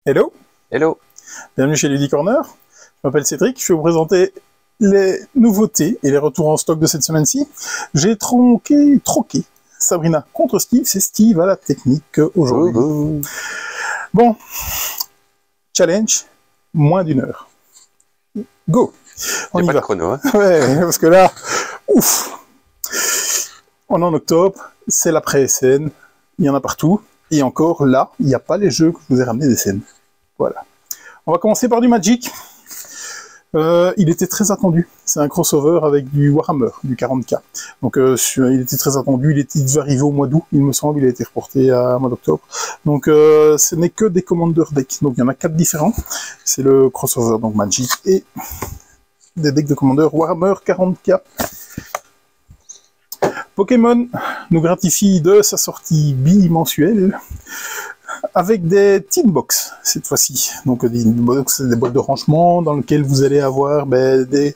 Hello, Hello. bienvenue chez Lady Corner. Je m'appelle Cédric, je vais vous présenter les nouveautés et les retours en stock de cette semaine-ci. J'ai troqué Sabrina contre Steve, c'est Steve à la technique aujourd'hui. Bon, challenge, moins d'une heure. Go, on y Pas va. de chrono, hein. Ouais, parce que là, ouf, on est en octobre, c'est la pré-SN, il y en a partout. Et encore, là, il n'y a pas les jeux que je vous ai ramenés des scènes. Voilà. On va commencer par du Magic. Il était très attendu. C'est un crossover avec du Warhammer, du 40K. Donc il était très attendu. Il devait arriver au mois d'août, il me semble. Il a été reporté à mois d'octobre. Donc ce n'est que des Commander decks. Donc il y en a 4 différents. C'est le crossover, donc Magic, et des decks de Commander Warhammer 40K. Pokémon nous gratifie de sa sortie bimensuelle avec des tin box cette fois-ci. Donc des box, des boîtes de rangement dans lesquelles vous allez avoir des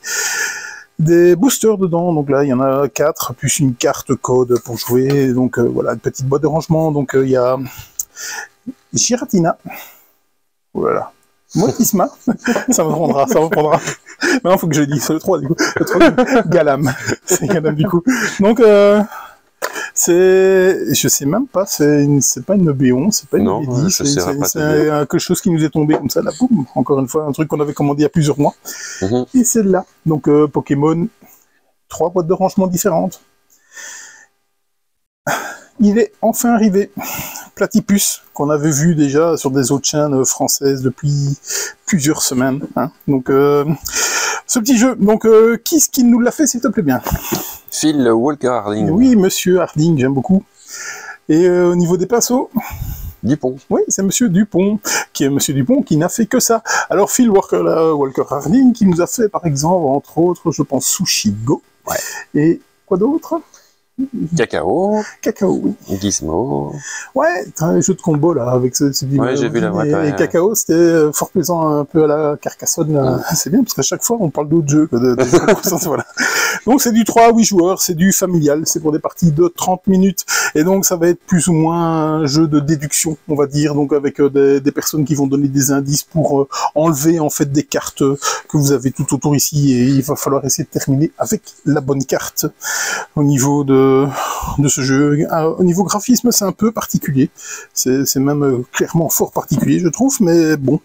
boosters dedans. Donc là il y en a 4 plus une carte code pour jouer. Donc voilà, une petite boîte de rangement. Donc il y a Giratina. Voilà. Motisma, ça me prendra. Maintenant, faut que je le dise, c'est le 3 du coup. Le 3, Galam. C'est Galam du coup. Donc, je sais même pas, c'est pas une B11, c'est pas une B10, c'est quelque chose qui nous est tombé comme ça, là, boum. Encore une fois, un truc qu'on avait commandé il y a plusieurs mois. Et c'est là. Donc, Pokémon, 3 boîtes de rangement différentes. Il est enfin arrivé. Platypus, qu'on avait vu déjà sur des autres chaînes françaises depuis plusieurs semaines. Hein. Donc, ce petit jeu, donc, qui nous l'a fait, s'il te plaît bien? Phil Walker Harding. Oui, monsieur Harding, j'aime beaucoup. Et au niveau des pinceaux, Dupont. Oui, c'est monsieur Dupont, qui n'a fait que ça. Alors, Phil Walker Harding, qui nous a fait, par exemple, entre autres, je pense, Sushi Go. Ouais. Et quoi d'autre? Cacao. Cacao, oui. Gizmo. Ouais, t'as un jeu de combo là avec ce ouais, j'ai vu la boîte. Et Cacao, c'était fort plaisant, un peu à la Carcassonne. C'est bien parce qu'à chaque fois on parle d'autres jeux que de voilà. Donc c'est du 3 à 8 joueurs, c'est du familial, c'est pour des parties de 30 minutes. Et donc ça va être plus ou moins un jeu de déduction, on va dire, donc avec des personnes qui vont donner des indices pour enlever en fait des cartes que vous avez tout autour ici, et il va falloir essayer de terminer avec la bonne carte au niveau de ce jeu. Au niveau graphisme, c'est un peu particulier. C'est même clairement fort particulier, je trouve, mais bon,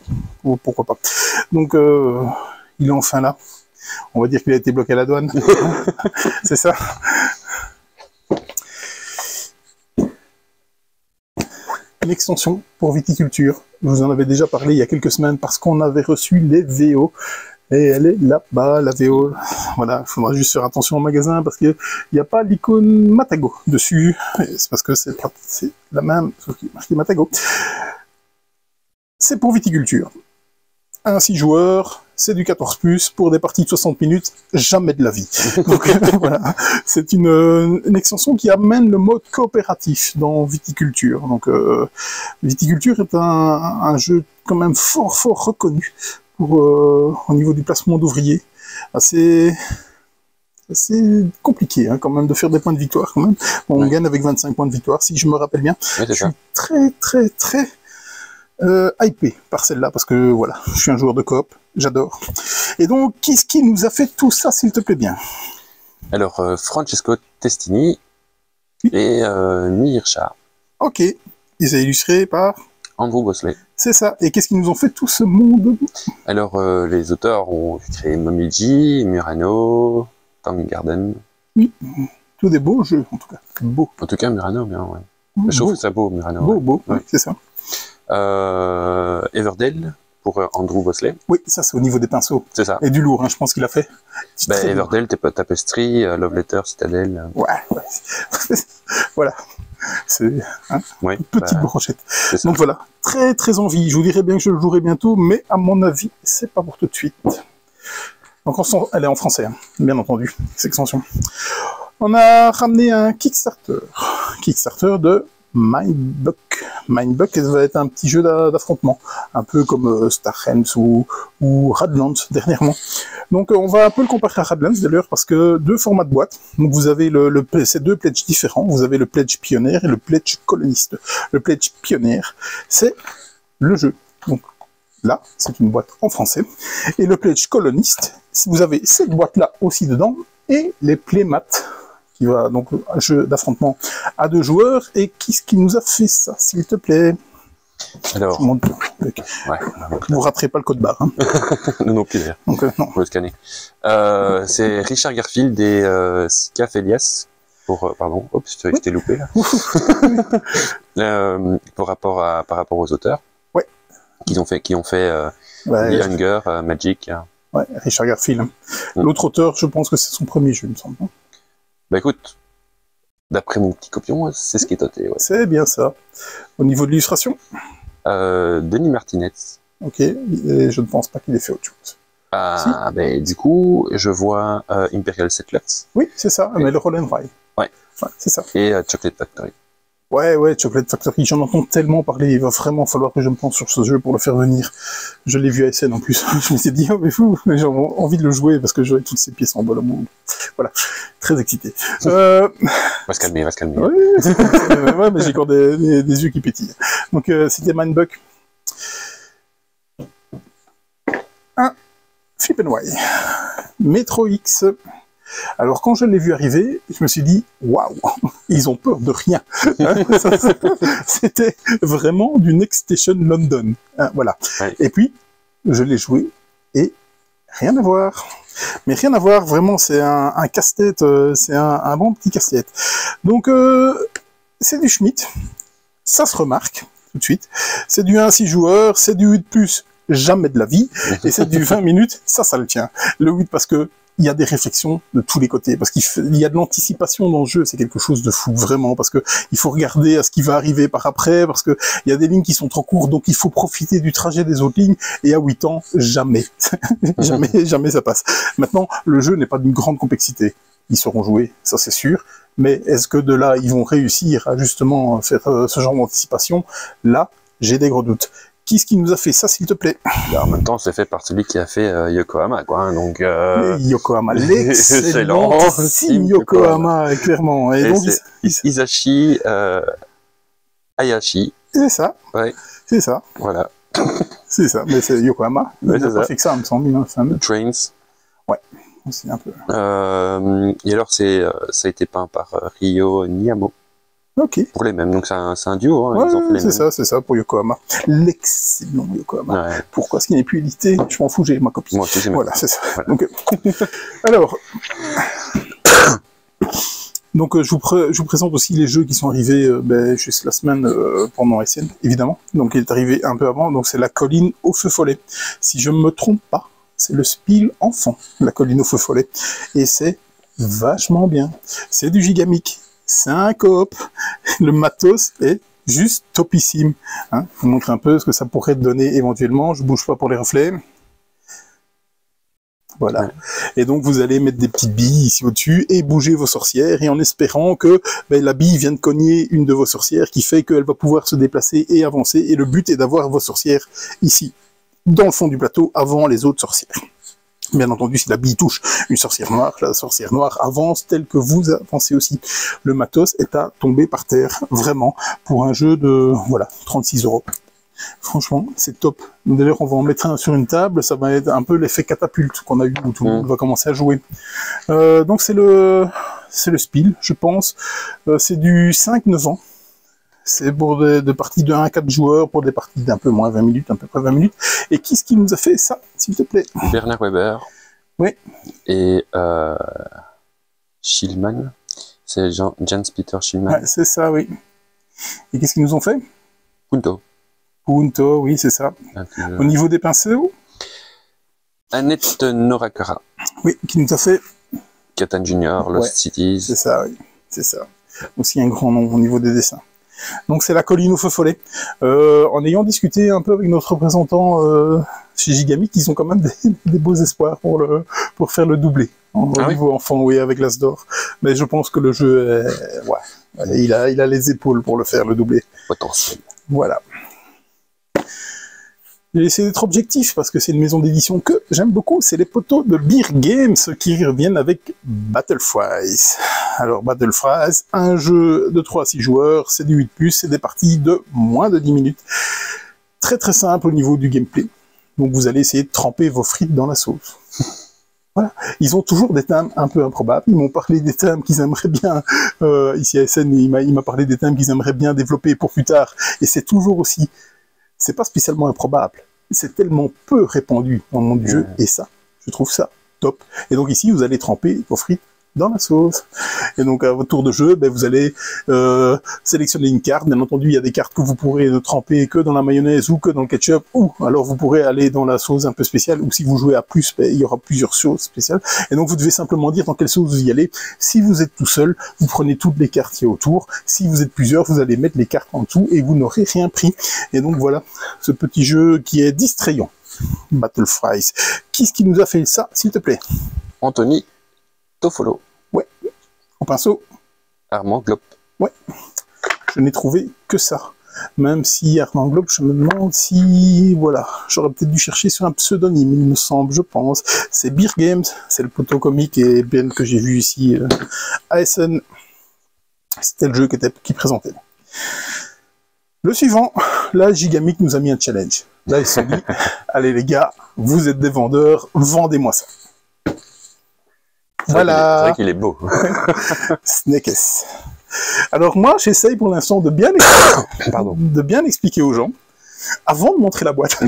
pourquoi pas. Donc, il est enfin là. On va dire qu'il a été bloqué à la douane. C'est ça. Une extension pour viticulture. Je vous en avais déjà parlé il y a quelques semaines parce qu'on avait reçu les VO. Et elle est là-bas, la VO. Voilà, il faudra juste faire attention au magasin parce qu'il n'y a pas l'icône Matago dessus. C'est parce que c'est la même, sauf qu'il est marqué Matago. C'est pour viticulture. Un 6 joueurs, c'est du 14+, pour des parties de 60 minutes, jamais de la vie. Donc voilà, c'est une extension qui amène le mode coopératif dans viticulture. Donc viticulture est un jeu quand même fort reconnu pour, au niveau du placement d'ouvriers. C'est compliqué hein, quand même de faire des points de victoire quand même. Bon, on gagne avec 25 points de victoire, si je me rappelle bien. Ouais, je suis très hypé par celle-là, parce que voilà, je suis un joueur de coop, j'adore. Et donc, qu'est-ce qui nous a fait tout ça, s'il te plaît bien? Alors, Francesco Testini et Nuit Richard. Ok, ils sont illustrés par Andrew Bosley. C'est ça. Et qu'est-ce qu'ils nous ont fait tout ce monde? Alors, les auteurs ont créé Momiji, Murano, Tang Garden. Oui, tous des beaux jeux, en tout cas. Beau. En tout cas, Murano, bien, ouais. Je trouve ça beau, Murano. Beau, ouais. C'est ça. Everdell pour Andrew Bosley. Oui, ça c'est au niveau des pinceaux. C'est ça. Et du lourd, hein, je pense qu'il a fait. Everdell, Tapestry, Love Letter, Citadel. Ouais. Voilà. C'est une petite brochette. Donc voilà, très envie. Je vous dirais bien que je le jouerai bientôt, mais à mon avis, c'est pas pour tout de suite. Donc elle est en français, hein, bien entendu, cette extension. On a ramené un Kickstarter de Mindbuck. Mindbuck, ça va être un petit jeu d'affrontement, un peu comme Star Realms ou Radlands dernièrement. Donc on va un peu le comparer à Radlands d'ailleurs, parce que deux formats de boîte. Donc vous avez ces deux pledges différents. Vous avez le pledge pionnier et le pledge coloniste. Le pledge pionnier, c'est le jeu Donc là, c'est une boîte en français. Et le Pledge Colonist, vous avez cette boîte-là aussi dedans, et les playmats, qui va donc un jeu d'affrontement à 2 joueurs. Et qui nous a fait ça, s'il te plaît? Alors, ouais, vous raterez pas le code barre. Hein. non plus. Donc, non. On peut le scanner. C'est Richard Garfield et Scaf Elias. Pardon, oups, je t'ai loupé là. Par rapport aux auteurs. Ouais. Qui ont fait The Hunger, Magic. Ouais, Richard Garfield. L'autre auteur, je pense que c'est son premier jeu, il me semble. Bah écoute, d'après mon petit copion, c'est ce qui est noté. Ouais. C'est bien ça. Au niveau de l'illustration, Denis Martinez. Ok, et je ne pense pas qu'il ait fait autre chose. Si. Ben, du coup, je vois Imperial Settlers. Oui, c'est ça, mais le Roll and Ride. Ouais. C'est ça. Et Chocolate Factory. Ouais, Chocolate Factory, j'en entends tellement parler, il va vraiment falloir que je me pense sur ce jeu pour le faire venir. Je l'ai vu à SN en plus, je me suis dit, oh mais fou, mais j'ai envie de le jouer parce que j'aurai toutes ces pièces en bol au monde. Voilà, très excité. Va se calmer. Ouais, mais j'ai encore des yeux qui pétillent. Donc c'était Mindbuck. Un Flip and Why. Metro X. Alors quand je l'ai vu arriver, je me suis dit waouh, ils ont peur de rien. C'était vraiment du Next Station London. Hein, voilà. Ouais. Et puis je l'ai joué et rien à voir. Mais rien à voir, vraiment, c'est un casse-tête, c'est un bon petit casse-tête. Donc c'est du Schmidt, ça se remarque tout de suite. C'est du 1 à 6 joueurs, c'est du 8+, jamais de la vie, et c'est du 20 minutes, ça le tient. Le 8 parce que il y a des réflexions de tous les côtés, parce qu'il y a de l'anticipation dans le jeu, c'est quelque chose de fou, vraiment, parce que il faut regarder à ce qui va arriver par après, parce que il y a des lignes qui sont trop courtes, donc il faut profiter du trajet des autres lignes, et à 8 ans, jamais. jamais ça passe. Maintenant, le jeu n'est pas d'une grande complexité. Ils sauront jouer, ça c'est sûr, mais est-ce que de là, ils vont réussir à justement faire ce genre d'anticipation? Là, j'ai des gros doutes. Qui nous a fait ça, s'il te plaît? En même temps, c'est fait par celui qui a fait Yokohama, quoi. Hein, donc, Yokohama, l'excellent Yokohama, clairement. Et donc, Isashi Hayashi. C'est ça. Ouais. C'est ça. Voilà. C'est ça, mais c'est Yokohama. Ouais, il a pas fait que ça, il me semble. Trains. Ouais, aussi un peu. Et alors, ça a été peint par Ryo Niyamo. Ok. Pour les mêmes, donc c'est un duo. Hein, ouais, c'est ça, pour Yokohama. L'excellent Yokohama. Ouais. Pourquoi ce qui n'est plus édité? Je m'en fous, j'ai ma copie. Moi aussi, j'ai ma copie. Voilà, c'est ça. Voilà. Donc, alors, donc je vous présente aussi les jeux qui sont arrivés juste la semaine pendant SN, évidemment. Donc il est arrivé un peu avant, donc c'est La Colline au Feu Follet. Si je ne me trompe pas, c'est le Spiel enfant, La Colline au Feu Follet. Et c'est vachement bien. C'est du Gigamic. C'est un coop. Le matos est juste topissime. Hein, je vous montre un peu ce que ça pourrait donner éventuellement. Je bouge pas pour les reflets. Voilà. Ouais. Et donc vous allez mettre des petites billes ici au-dessus et bouger vos sorcières, et en espérant que la bille vienne cogner une de vos sorcières, qui fait qu'elle va pouvoir se déplacer et avancer. Et le but est d'avoir vos sorcières ici, dans le fond du plateau, avant les autres sorcières. Bien entendu, si la bille touche une sorcière noire, la sorcière noire avance telle que vous avancez aussi. Le matos est à tomber par terre, vraiment, pour un jeu de, 36 €. Franchement, c'est top. D'ailleurs, on va en mettre un sur une table, ça va être un peu l'effet catapulte qu'on a eu, où tout le monde va commencer à jouer. Donc c'est le Spiel, je pense. C'est du 5-9 ans. C'est pour des parties de 1 à 4 joueurs, pour des parties d'un peu moins 20 minutes, à peu près 20 minutes. Et qui nous a fait ça, s'il te plaît? Bernard Weber. Oui. Et Schillmann. C'est Jens-Peter Schillmann. Ouais, c'est ça, oui. Et qu'est-ce qu'ils nous ont fait? Punto. Punto, oui, c'est ça. Au niveau des pinceaux? Annette Norakara. Oui, qui nous a fait? Catan Junior, Lost Cities. C'est ça, oui. C'est ça. Aussi un grand nom au niveau des dessins. Donc c'est La Colline au Feu Follet. En ayant discuté un peu avec notre représentant chez Gigamic, ils ont quand même des beaux espoirs pour faire le doublé au niveau enfant, oui, avec l'As d'or. Mais je pense que le jeu, il a les épaules pour le faire, le doublé. Potentiel. Voilà. J'ai essayé d'être objectif parce que c'est une maison d'édition que j'aime beaucoup. C'est les poteaux de Beer Games qui reviennent avec Battle Fries. Alors Battle Fries, un jeu de 3 à 6 joueurs, c'est du 8+, c'est des parties de moins de 10 minutes. Très très simple au niveau du gameplay. Donc vous allez essayer de tremper vos frites dans la sauce. Voilà. Ils ont toujours des thèmes un peu improbables. Ils m'ont parlé des thèmes qu'ils aimeraient bien, ici à SN, il m'a parlé des thèmes qu'ils aimeraient bien développer pour plus tard. Et c'est toujours aussi, c'est pas spécialement improbable. C'est tellement peu répandu dans le monde du jeu. Et ça, je trouve ça top. Et donc ici, vous allez tremper vos frites dans la sauce. Et donc à votre tour de jeu, ben, vous allez sélectionner une carte. Bien entendu, il y a des cartes que vous pourrez ne tremper que dans la mayonnaise ou que dans le ketchup, ou alors vous pourrez aller dans la sauce un peu spéciale, ou si vous jouez à plus, ben, il y aura plusieurs sauces spéciales. Et donc vous devez simplement dire dans quelle sauce vous y allez. Si vous êtes tout seul, vous prenez toutes les cartes qui y a autour. Si vous êtes plusieurs, vous allez mettre les cartes en dessous et vous n'aurez rien pris. Et donc voilà, ce petit jeu qui est distrayant. Battle Fries. Qui est-ce qui nous a fait ça, s'il te plaît? Anthony Tofolo. Ouais. Au pinceau. Armand Glop. Ouais. Je n'ai trouvé que ça. Même si Armand Glop, je me demande si... Voilà. J'aurais peut-être dû chercher sur un pseudonyme, il me semble, je pense. C'est Beer Games. C'est le poteau comique et bien que j'ai vu ici à Essen. C'était le jeu qui présentait. Le suivant, là, Gigamic nous a mis un challenge. Là, il s'est dit, allez les gars, vous êtes des vendeurs, vendez-moi ça. Voilà. C'est vrai qu'il est beau. Snakes. Alors moi, j'essaye pour l'instant de bien expliquer aux gens avant de montrer la boîte.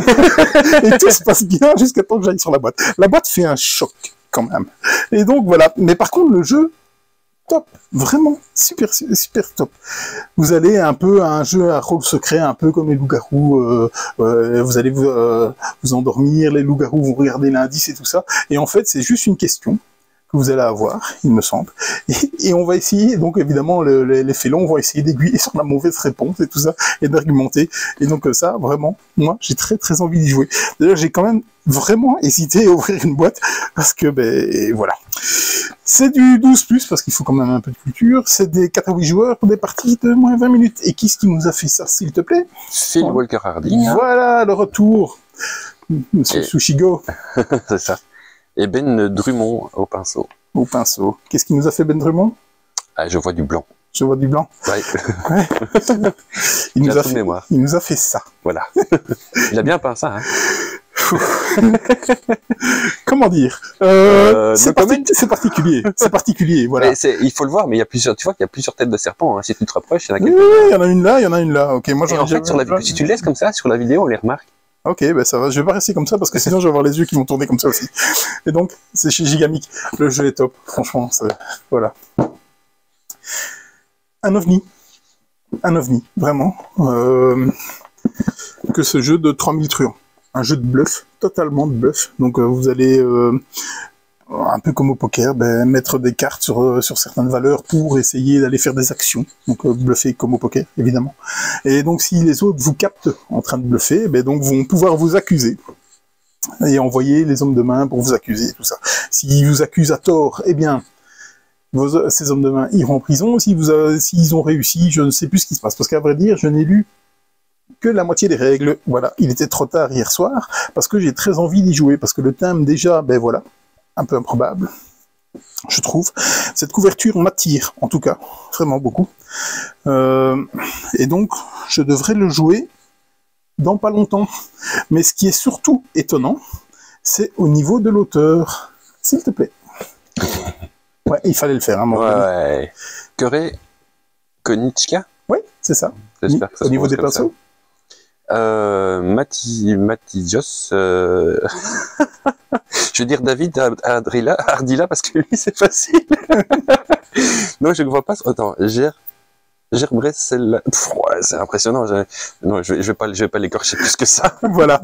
Et tout se passe bien jusqu'à temps que j'aille sur la boîte. La boîte fait un choc quand même. Et donc voilà. Mais par contre, le jeu, top. Vraiment, super top. Vous allez un peu à un jeu à rôle secret, un peu comme les loups-garous. Vous allez vous endormir, les loups-garous vont regarder l'indice et tout ça. Et en fait, c'est juste une question que vous allez avoir, il me semble. Et on va essayer, donc évidemment, les félons vont essayer d'aiguiller sur la mauvaise réponse et tout ça, et d'argumenter. Et donc ça, vraiment, moi, j'ai très très envie d'y jouer. D'ailleurs, j'ai quand même vraiment hésité à ouvrir une boîte, parce que, ben, voilà. C'est du 12+, parce qu'il faut quand même un peu de culture. C'est des 4 à 8 joueurs pour des parties de moins 20 minutes. Et qui est-ce qui nous a fait ça, s'il te plaît? Phil Walker Hardy. Voilà, le retour. Monsieur Sushigo. C'est ça. Et Ben Drummond au pinceau. Au pinceau. Qu'est-ce qui nous a fait Ben Drummond? Ah, je vois du blanc. Je vois du blanc. Ouais. Ouais. Il nous a fait ça. Voilà. Il a bien peint ça. Hein. Comment dire c'est particulier. C'est particulier, voilà. Il faut le voir, mais il y a plusieurs. Tu vois qu'il y a plusieurs têtes de serpent. Hein. Si tu te rapproches, il y en a quelques. Oui, il y en a une là, il y en a une là. Ok, moi en fait, si tu le laisses comme ça sur la vidéo, on les remarque. Ok, ben ça va. Je vais pas rester comme ça parce que sinon je vais avoir les yeux qui vont tourner comme ça aussi. Et donc, c'est chez Gigamic. Le jeu est top. Franchement, voilà. Un ovni. Un ovni, vraiment. Que ce jeu de 3000 truands. Un jeu de bluff, totalement de bluff. Donc vous allez, un peu comme au poker, mettre des cartes sur certaines valeurs pour essayer d'aller faire des actions. Donc bluffer comme au poker, évidemment. Et donc si les autres vous captent en train de bluffer, donc vont pouvoir vous accuser. Et envoyer les hommes de main pour vous accuser, tout ça. S'ils vous accusent à tort, eh bien, ces hommes de main iront en prison. S'ils ont réussi, je ne sais plus ce qui se passe. Parce qu'à vrai dire, je n'ai lu que la moitié des règles. Voilà, il était trop tard hier soir, parce que j'ai très envie d'y jouer, parce que le thème, déjà, voilà, un peu improbable, je trouve. Cette couverture m'attire, en tout cas, vraiment beaucoup. Et donc, je devrais le jouer dans pas longtemps. Mais ce qui est surtout étonnant, c'est au niveau de l'auteur. S'il te plaît. Ouais, il fallait le faire, hein, ouais. Kure Konichka. Oui, c'est ça. J'espère que ça au niveau des pinceaux. Matijos, je veux dire David Ardila parce que lui c'est facile. Non, je ne vois pas. Attends, Gerbressel. Ouais, c'est impressionnant. Non, je vais pas l'écorcher plus que ça. Voilà.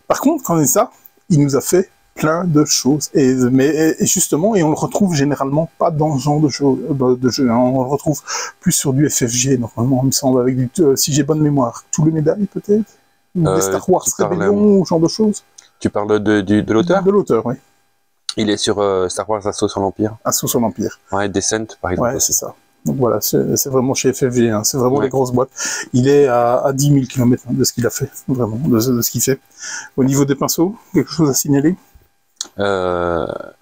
Par contre, quand on est ça, il nous a fait plein de choses. Mais justement, et on le retrouve généralement pas dans ce genre de jeu. Hein. On le retrouve plus sur du FFG, normalement, il me semble, avec si j'ai bonne mémoire, tous les médailles, peut-être, des Star Wars Rebellion, ce genre de choses. Tu parles de l'auteur? De l'auteur, oui. Il est sur Star Wars Assaut sur l'Empire. Assaut sur l'Empire. Ouais, Descent, par exemple. Ouais, c'est ça. Donc voilà, c'est vraiment chez FFG, hein. C'est vraiment les grosses boîtes. Il est à 10 000 km de ce qu'il a fait, vraiment, de ce qu'il fait. Au niveau des pinceaux, quelque chose à signaler?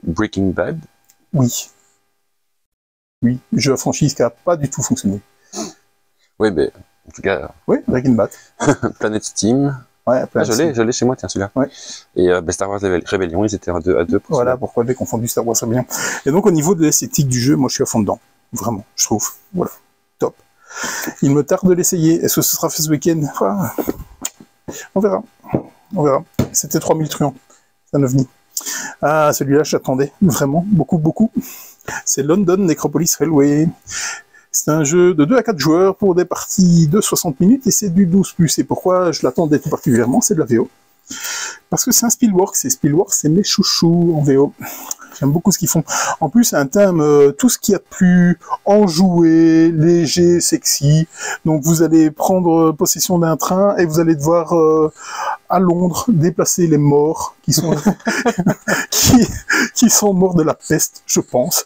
Breaking Bad. Oui. Oui, jeu à franchise qui n'a pas du tout fonctionné. Oui, mais en tout cas... Oui, Breaking Bad. Planet Steam. Ouais, Ah, je l'ai chez moi, tiens, celui-là. Ouais. Et Star Wars Rebellion, ils étaient à 2 pour Voilà celui-là. pourquoi j'ai confondu Star Wars bien. Et donc au niveau de l'esthétique du jeu, moi je suis à fond dedans. Vraiment, je trouve. Voilà, top. Il me tarde de l'essayer. Est-ce que ce sera fait ce week-end? On verra. On verra. C'était 3000 truands. C'est un ovni. Ah, celui-là, j'attendais vraiment beaucoup. C'est London Necropolis Railway. C'est un jeu de 2 à 4 joueurs pour des parties de 60 minutes et c'est du 12+. Et pourquoi je l'attendais tout particulièrement, c'est de la VO. Parce que c'est un Spielworks, et Spielworks, c'est mes chouchous en VO. J'aime beaucoup ce qu'ils font. En plus, c'est un thème, tout ce qu'il y a de plus enjoué, léger, sexy. Donc, vous allez prendre possession d'un train et vous allez devoir, à Londres, déplacer les morts qui sont, qui sont morts de la peste, je pense,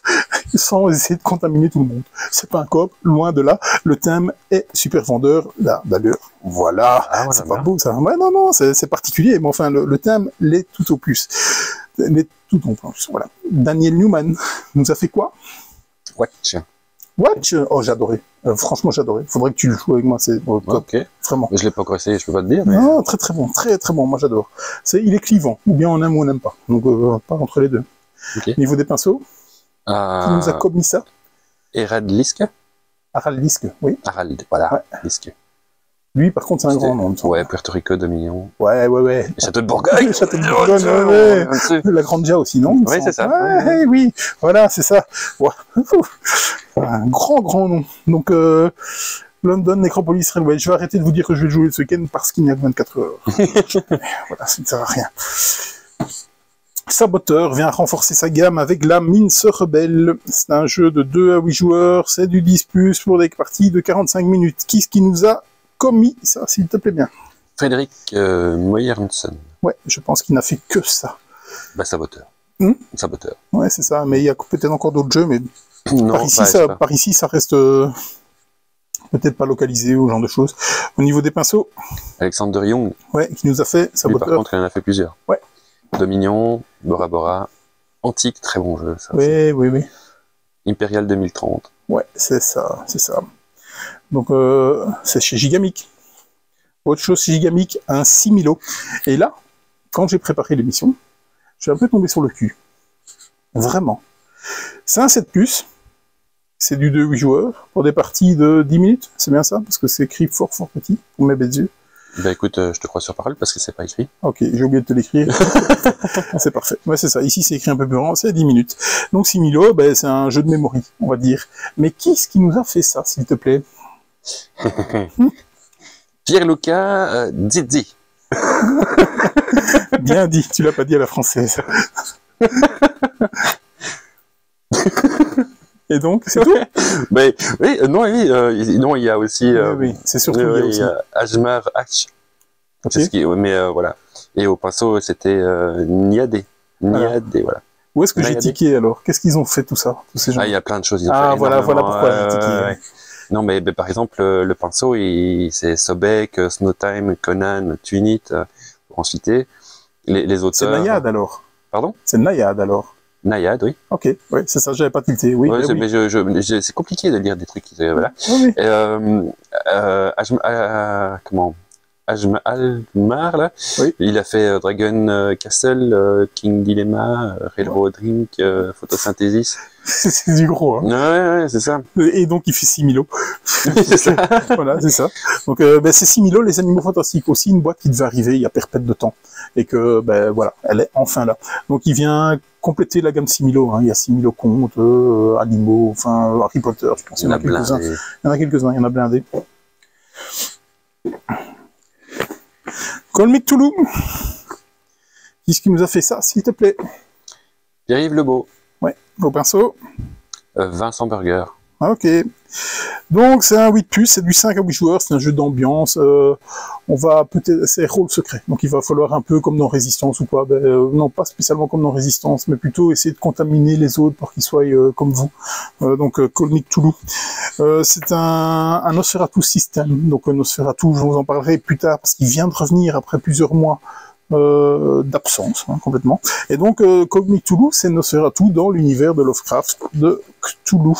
sans essayer de contaminer tout le monde. C'est pas un coop, loin de là. Le thème est super vendeur, là, d'ailleurs. Voilà. Ah, voilà, C'est pas beau, ça. Ouais, non, c'est particulier, mais enfin, le thème l'est tout au plus. L'est tout au plus, voilà. Daniel Newman nous a fait quoi? Watch. Watch. Oh, j'ai adoré. Franchement, j'ai adoré. Faudrait que tu le joues avec moi, c'est top. Ok. Vraiment. Je l'ai pas encore essayé, je peux pas te dire. Mais... Non, très bon, très bon, moi j'adore. Il est clivant, ou bien on aime ou on n'aime pas. Donc, pas entre les deux. Ok. Niveau des pinceaux, qui nous a commis ça? Harald Lisk. Harald Lisk, oui. Harald, voilà. Ouais. Lisk. Lui, par contre, c'est un grand nom. Ouais, Puerto Rico, Dominion. Ouais. Château de Bourgogne. Château de Bourgogne, ouais. La Granja aussi, non? Oui, c'est ça. Ouais, oui, voilà, c'est ça. Ouais. Un grand nom. Donc, London Necropolis Railway. Je vais arrêter de vous dire que je vais le jouer ce week-end parce qu'il n'y a que 24 heures. Voilà, ça ne sert à rien. Saboteur vient renforcer sa gamme avec la Mince Rebelle. C'est un jeu de 2 à 8 joueurs, c'est du 10+, pour des parties de 45 minutes. Qui est-ce qui nous a commis ça, s'il te plaît bien? Frédéric Moyernsson. Ouais, je pense qu'il n'a fait que ça. Bah, Saboteur. Saboteur. Ouais, c'est ça, mais il y a peut-être encore d'autres jeux, mais Non, par ici, ça reste peut-être pas localisé ou ce genre de choses. Au niveau des pinceaux, Alexander Young. ouais, qui nous a fait Lui, Saboteur. par contre, il en a fait plusieurs. Ouais. Dominion, Bora Bora, Antique, très bon jeu. Ça, Oui. Imperial 2030. Ouais, c'est ça. Donc, c'est chez Gigamic. Autre chose chez Gigamic, un Similo. Et là, quand j'ai préparé l'émission, je suis un peu tombé sur le cul. Vraiment. C'est un 7+, c'est du 2-8 joueurs, pour des parties de 10 minutes, c'est bien ça? Parce que c'est écrit fort petit, pour mes bêtes yeux. Bah écoute, je te crois sur parole parce que c'est pas écrit. Ok, j'ai oublié de te l'écrire. C'est parfait. Ouais, c'est ça. Ici, c'est écrit un peu plus grand, c'est 10 minutes. Donc, Similo, ben, c'est un jeu de mémoire, on va dire. Mais qui est-ce qui nous a fait ça, s'il te plaît? Pierre-Luca Zizzi. Bien dit, tu l'as pas dit à la française. Et donc, c'est tout? Mais oui, non, il y a aussi. Oui, c'est surtout il y a aussi. Ajmar H. Ok. C'est ce qui, mais voilà. Et au pinceau, c'était Niadé. Niadé, voilà. Où est-ce que j'ai tiqué alors? Qu'est-ce qu'ils ont fait tout ça, tous ces gens? Ah, il y a plein de choses. Voilà pourquoi j'ai tiqué. Ouais. Non, mais par exemple, le pinceau, c'est Sobek, Snowtime, Conan, Tunit, pour en citer. Les auteurs. C'est Nayad alors? Pardon? C'est Nayad alors? Nayad, oui. Ok, oui, c'est ça, j'avais pas tilté. Oui, ouais, oui. Mais c'est compliqué de lire des trucs. Voilà. Oui. Comment? Almar, là, oui. Il a fait Dragon Castle, King Dilemma, Railroad Drink, Photosynthesis. C'est du gros, hein. Ouais, c'est ça. Et donc, il fait Similo. C'est ça. Voilà, c'est ça. Donc, c'est Similo, les animaux fantastiques. Aussi une boîte qui devait arriver il y a perpète de temps. Et que, voilà, elle est enfin là. Donc, il vient compléter la gamme Similo, hein. Il y a Similo Contes, animaux, enfin, Harry Potter, je pense. Il y en a quelques-uns. Il y en a blindés. Call Me Cthulhu. Qui est-ce qui nous a fait ça, s'il te plaît? Pierre-Yves Lebeau. Ouais, au pinceau. Vincent Burger. Ok. Donc, c'est un 8+, c'est du 5 à 8 joueurs, c'est un jeu d'ambiance. On va peut-être... C'est rôle secret. Donc, il va falloir un peu comme dans Résistance ou quoi. Non, pas spécialement comme dans Résistance, mais plutôt essayer de contaminer les autres pour qu'ils soient comme vous. Donc, Call Me Cthulhu. C'est un Nosferatu système. Donc, Nosferatu, je vous en parlerai plus tard parce qu'il vient de revenir après plusieurs mois d'absence, hein, complètement. Et donc, Call Me Cthulhu, c'est Nosferatu dans l'univers de Lovecraft, de Cthulhu.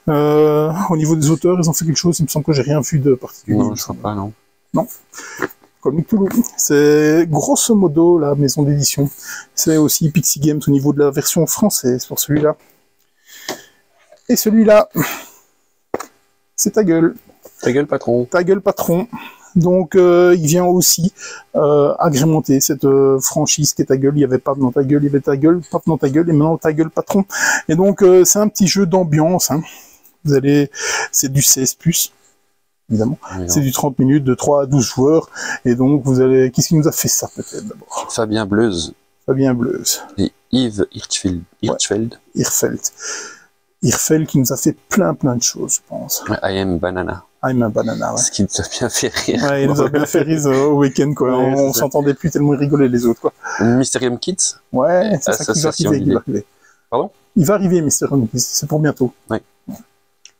Au niveau des auteurs, ils ont fait quelque chose, il me semble que j'ai rien vu de particulier. Non, je crois pas, non. Non. Comme Cthulhu. C'est grosso modo la maison d'édition. C'est aussi Pixie Games au niveau de la version française pour celui-là. Et celui-là, c'est Ta Gueule. Ta gueule, patron. Ta Gueule, patron. Donc, il vient aussi agrémenter cette franchise qui est Ta Gueule. Il y avait Paf dans Ta Gueule, il y avait Ta Gueule, Paf dans Ta Gueule, et maintenant Ta Gueule, patron. Et donc, c'est un petit jeu d'ambiance. Hein. Vous allez, c'est du 16+, évidemment. C'est du 30 minutes, de 3 à 12 joueurs. Et donc, vous allez, qu'est-ce qui nous a fait ça, peut-être, d'abord? Fabien Bleuze. Fabien Bleuze. Et Yves Hirschfeld. Hirschfeld qui nous a fait plein de choses, je pense. I Am Banana. I'm a Banana, ouais. Ce qui nous a bien fait rire. Ouais, il nous a bien fait rire au week-end, quoi. Ouais, on s'entendait plus tellement ils rigolaient les autres, quoi. Mysterium Kids. Ouais, c'est ça qui va arriver. Pardon? Il va arriver, Mysterium Kids. C'est pour bientôt. Ouais.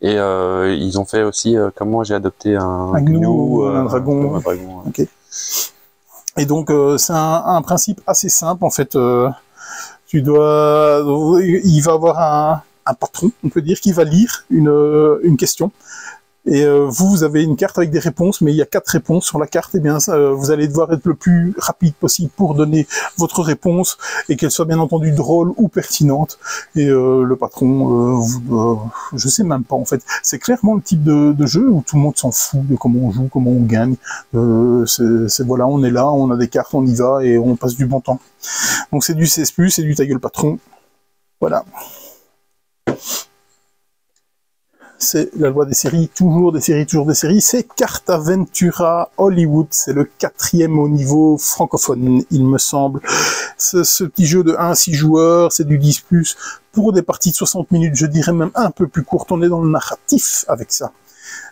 Et ils ont fait aussi comment j'ai adopté un gnou, un dragon. Un dragon. Ok. Et donc, c'est un principe assez simple, en fait. Il va avoir un patron, on peut dire, qui va lire une question. Et vous avez une carte avec des réponses, mais il y a 4 réponses sur la carte. Et bien, vous allez devoir être le plus rapide possible pour donner votre réponse et qu'elle soit bien entendu drôle ou pertinente. Et le patron, je sais même pas en fait. C'est clairement le type de jeu où tout le monde s'en fout de comment on joue, comment on gagne. Voilà, on est là, on a des cartes, on y va et on passe du bon temps. Donc c'est du CS+, c'est du Ta Gueule, patron. Voilà. C'est la loi des séries, toujours des séries, toujours des séries. C'est Cartaventura Hollywood, c'est le 4e au niveau francophone, il me semble. Ce petit jeu de 1 à 6 joueurs, c'est du 10+, pour des parties de 60 minutes, je dirais même un peu plus courtes, on est dans le narratif avec ça.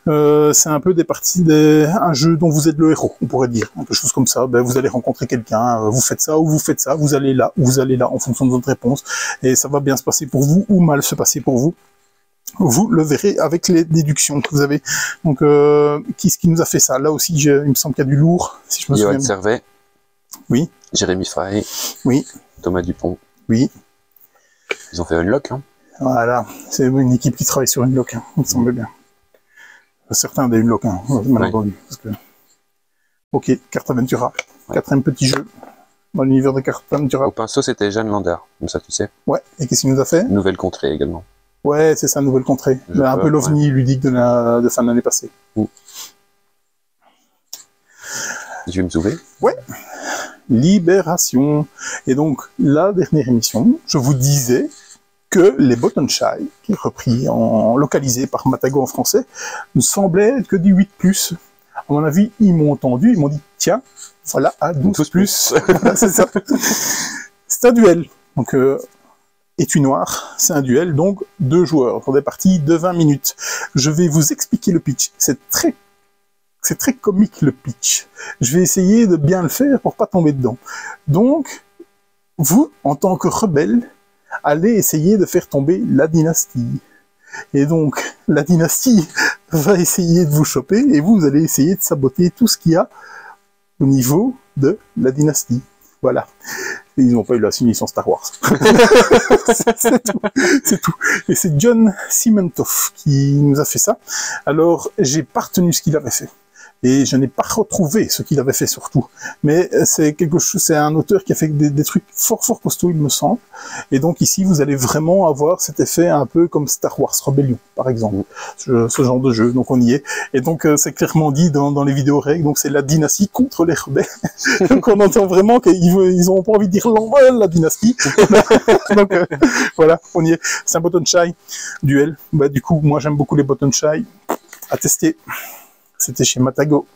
C'est un peu un jeu dont vous êtes le héros, on pourrait dire, quelque chose comme ça. Ben, vous allez rencontrer quelqu'un, vous faites ça ou vous faites ça, vous allez là ou vous allez là en fonction de votre réponse, et ça va bien se passer pour vous ou mal se passer pour vous. Vous le verrez avec les déductions que vous avez. Donc, qui est-ce qui nous a fait ça? Là aussi, il me semble qu'il y a du lourd, si je me souviens. Johan Servet. Oui. Jérémy Frey. Oui. Thomas Dupont. Oui. Ils ont fait Unlock, hein. Voilà, c'est une équipe qui travaille sur Unlock, hein, il me semble bien. Certains des Unlock, hein, mal entendu. Parce que... Ok, Cartaventura. Ouais. 4e petit jeu dans l'univers de Cartaventura. Au pinceau, c'était Jeanne Lander, comme ça tu sais. Ouais, et qu'est-ce qu'il nous a fait? Nouvelle contrée également. Ouais, c'est ça, Nouvelle Contrée. Un peu l'ovni ludique de fin de l'année passée. Je vais me sauver. Ouais. Libération. Et donc, la dernière émission, je vous disais que les Button Shy, qui est repris localisé par Matago en français, ne semblaient être que du 8+. À mon avis, ils m'ont entendu, ils m'ont dit, tiens, voilà, à 12+. Voilà, c'est ça. C'est un duel. Donc, Étui noir, c'est un duel, donc 2 joueurs pour des parties de 20 minutes. Je vais vous expliquer le pitch. C'est très comique le pitch. Je vais essayer de bien le faire pour pas tomber dedans. Donc, vous, en tant que rebelle, allez essayer de faire tomber la dynastie. Et donc, la dynastie va essayer de vous choper et vous allez essayer de saboter tout ce qu'il y a au niveau de la dynastie. Voilà. Ils n'ont pas eu la signature Star Wars. C'est tout. Et c'est John Simentoff qui nous a fait ça. Alors, j'ai pas retenu ce qu'il avait fait. Et je n'ai pas retrouvé ce qu'il avait fait surtout. Mais c'est quelque chose, c'est un auteur qui a fait des trucs fort costauds, il me semble. Et donc ici, vous allez vraiment avoir cet effet un peu comme Star Wars Rebellion, par exemple. Ce genre de jeu. Donc on y est. Et donc c'est clairement dit dans les vidéos règles. Donc c'est la dynastie contre les rebelles. Donc on entend vraiment qu'ils ont pas envie de dire la dynastie. Donc voilà, on y est. C'est un Button Shy duel. Bah du coup, moi j'aime beaucoup les Button Shy. À tester. C'était chez Matago.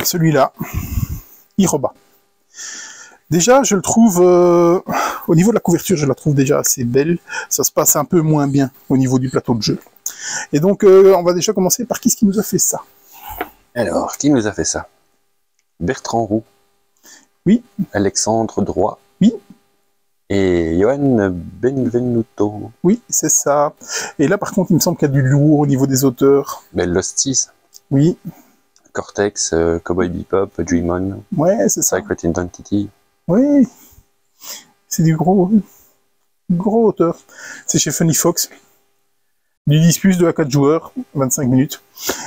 Celui-là, Iroba. Déjà, je le trouve, au niveau de la couverture, je la trouve déjà assez belle. Ça se passe un peu moins bien au niveau du plateau de jeu. Et donc, on va déjà commencer par qui est-ce qui nous a fait ça? Alors, qui nous a fait ça? Bertrand Roux. Oui. Alexandre Droit. Oui. Et Johan Benvenuto. Oui, c'est ça. Et là, par contre, il me semble qu'il y a du lourd au niveau des auteurs. Ben, Losties. Oui. Cortex, Cowboy Bebop, Dream On. Ouais, c'est ça. Secret Identity. Oui. C'est du gros auteur. C'est chez Funny Fox. Du 10+, de à 4 joueurs, 25 minutes.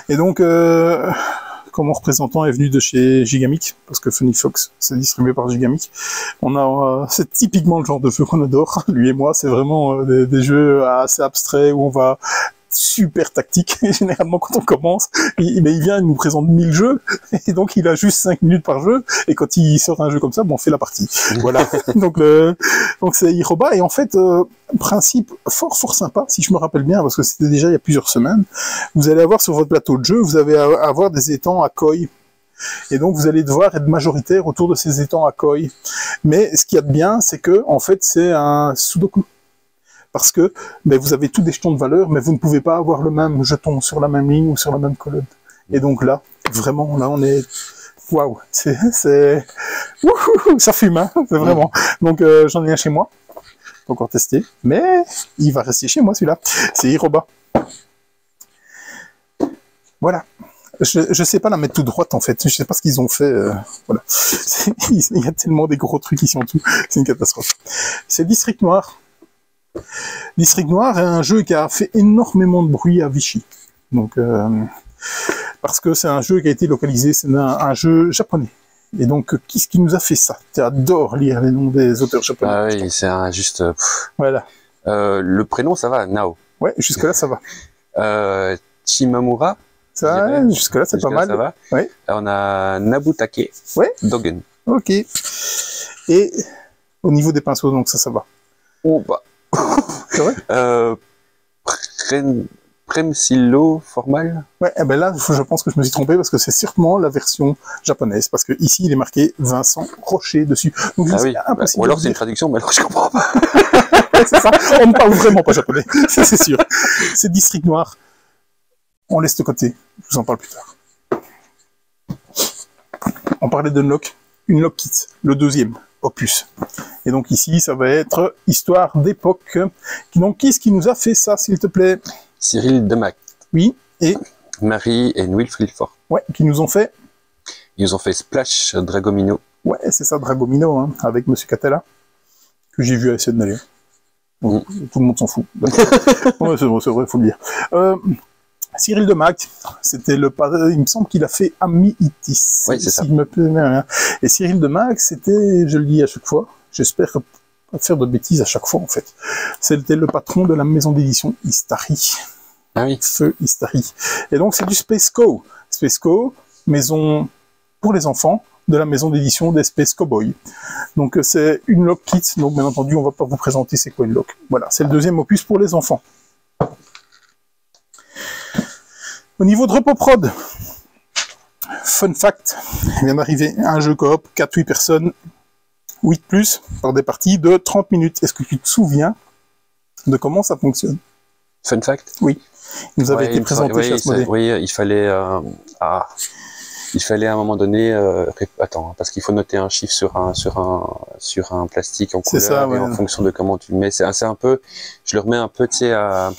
Et donc, comme mon représentant est venu de chez Gigamic, parce que Funny Fox, c'est distribué par Gigamic. C'est typiquement le genre de jeu qu'on adore, lui et moi. C'est vraiment des jeux assez abstraits où on va super tactique. Et généralement, quand on commence, il vient, il nous présente 1000 jeux, et donc il a juste 5 minutes par jeu, et quand il sort un jeu comme ça, bon, on fait la partie. Voilà. donc c'est Iroba, et en fait, principe fort sympa, si je me rappelle bien, parce que c'était déjà il y a plusieurs semaines. Vous allez avoir sur votre plateau de jeu, vous allez avoir des étangs à koi. Et donc, vous allez devoir être majoritaire autour de ces étangs à koi. Mais ce qu'il y a de bien, c'est que, en fait, c'est un sudoku. Parce que vous avez tous des jetons de valeur, mais vous ne pouvez pas avoir le même jeton sur la même ligne ou sur la même colonne. Et donc là, vraiment, là, on est... Waouh, Wouhou, ça fume, hein, c'est vraiment. Donc, j'en ai un chez moi, pas encore testé, mais il va rester chez moi, celui-là. C'est Iroba. Voilà. Je sais pas la mettre toute droite, en fait. Je sais pas ce qu'ils ont fait. Voilà. Il y a tellement des gros trucs ici en dessous. C'est une catastrophe. C'est District Noir. District Noir est un jeu qui a fait énormément de bruit à Vichy. Donc, parce que c'est un jeu qui a été localisé, c'est un jeu japonais. Et donc, qui ce qui nous a fait ça? Tu adores lire les noms des auteurs japonais. Ah oui, c'est juste... Voilà. Le prénom, ça va, Nao. Ouais, jusque-là, ça va. Chimamura. Ça, jusque-là, c'est pas mal. Ça va. Ouais. On a Nabutake. Ouais. Dogen. Ok. Et au niveau des pinceaux, donc ça va. Oh, bah... C'est vrai? Premsilo Formal. Ouais, eh ben là, je pense que je me suis trompé parce que c'est sûrement la version japonaise. Parce que ici, il est marqué Vincent Rocher dessus. Donc, Ah oui. impossible Ou alors c'est une traduction, mais alors je comprends pas. c'est ça. On ne parle vraiment pas japonais. Ça, c'est sûr. C'est District Noir. On laisse de côté. Je vous en parle plus tard. On parlait d'Unlock. Unlock Kit, le deuxième opus. Et donc ici, ça va être Histoire d'époque. Donc, qui est-ce qui nous a fait ça, s'il te plaît? Cyril Demac. Oui, et Marie et Wilfried Fort. ouais, qui nous ont fait... Ils nous ont fait Splash Dragomino. Ouais, c'est ça, Dragomino, hein, avec Monsieur Catella, que j'ai vu à SN d'ailleurs. Bon, tout le monde s'en fout. Ouais, c'est vrai, faut le dire. Cyril Demac, c'était il me semble qu'il a fait Amiitis. Oui, c'est ça. Si je me plais bien. Et Cyril Demac, c'était, je le dis à chaque fois, j'espère pas faire de bêtises à chaque fois en fait. C'était le patron de la maison d'édition Istari. Ah oui. Feu Istari. Et donc c'est du Space Co. Space Co, maison pour les enfants de la maison d'édition des Space Cowboys. Donc c'est une Unlock Kit, donc bien entendu on va pas vous présenter c'est quoi Unlock. Voilà, c'est le deuxième opus pour les enfants. Au niveau de RepoProd, fun fact, il vient d'arriver un jeu coop, 4-8 personnes, 8+, par des parties de 30 minutes. Est-ce que tu te souviens de comment ça fonctionne? Fun fact? Oui. Il nous avait été présenté chez Asmodée. Oui, il fallait à un moment donné, attends, parce qu'il faut noter un chiffre sur un plastique en couleur, ça, ouais. Et en fonction de comment tu le mets. C'est un peu, je le remets un peu, tu sais, à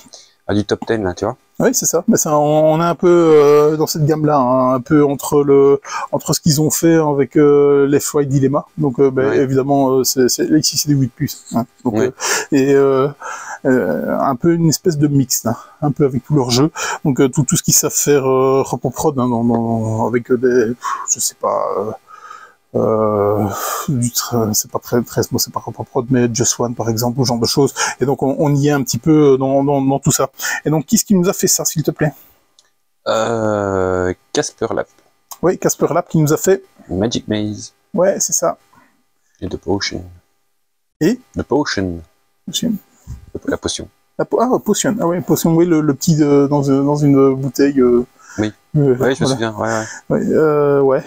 du top 10, là, tu vois. Oui, c'est ça. Mais ça, on est un peu dans cette gamme-là, hein, un peu entre ce qu'ils ont fait avec Left Right Dilemma. Donc, Ouais. évidemment, ici c'est des 8+. Hein. Donc, Ouais. un peu une espèce de mix, hein, un peu avec tous leurs jeux. Donc, tout ce qu'ils savent faire RepoProd, hein, avec des, je sais pas. C'est pas très bon, c'est pas RepoProd, mais Just One par exemple, ou ce genre de choses. Et donc on y est un petit peu dans tout ça. Et donc qui ce qui nous a fait ça, s'il te plaît? Casper Lab. Oui, Casper Lab qui nous a fait. Magic Maze. Ouais, c'est ça. Et The Potion. Et The Potion. Potion. La potion. Potion. Ah ouais, Potion, oui, le petit dans une bouteille. Oui. Oui, je me souviens. Ouais.